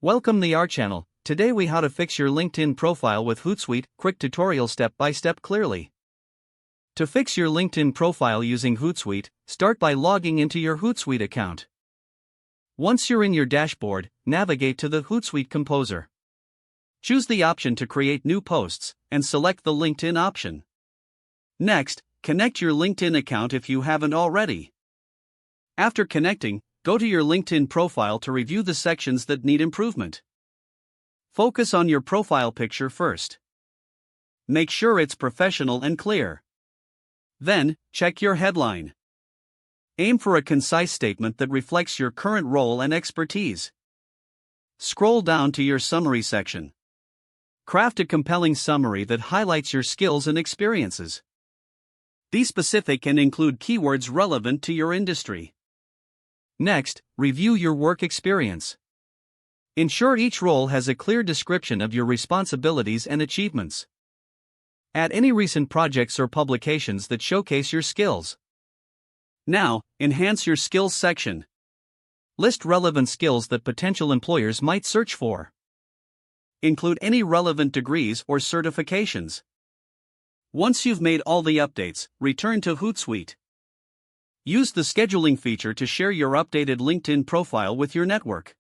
Welcome to our channel. Today we how to fix your LinkedIn profile with Hootsuite, quick tutorial step by step clearly. To fix your LinkedIn profile using Hootsuite, start by logging into your Hootsuite account. Once you're in your dashboard, navigate to the Hootsuite Composer. Choose the option to create new posts, and select the LinkedIn option. Next, connect your LinkedIn account if you haven't already. After connecting, go to your LinkedIn profile to review the sections that need improvement. Focus on your profile picture first. Make sure it's professional and clear. Then, check your headline. Aim for a concise statement that reflects your current role and expertise. Scroll down to your summary section. Craft a compelling summary that highlights your skills and experiences. Be specific and include keywords relevant to your industry. Next, review your work experience. Ensure each role has a clear description of your responsibilities and achievements. Add any recent projects or publications that showcase your skills. Now, enhance your skills section. List relevant skills that potential employers might search for. Include any relevant degrees or certifications. Once you've made all the updates, return to Hootsuite. Use the scheduling feature to share your updated LinkedIn profile with your network.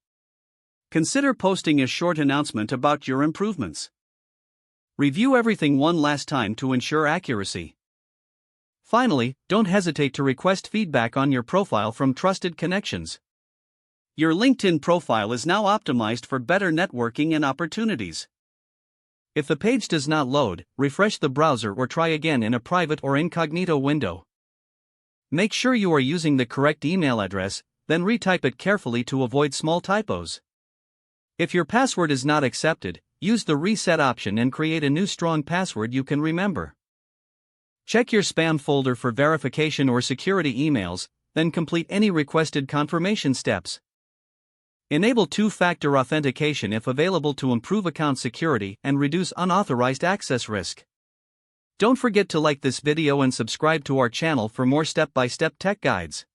Consider posting a short announcement about your improvements. Review everything one last time to ensure accuracy. Finally, don't hesitate to request feedback on your profile from trusted connections. Your LinkedIn profile is now optimized for better networking and opportunities. If the page does not load, refresh the browser or try again in a private or incognito window. Make sure you are using the correct email address, then retype it carefully to avoid small typos. If your password is not accepted, use the reset option and create a new strong password you can remember. Check your spam folder for verification or security emails, then complete any requested confirmation steps. Enable two-factor authentication if available to improve account security and reduce unauthorized access risk. Don't forget to like this video and subscribe to our channel for more step-by-step tech guides.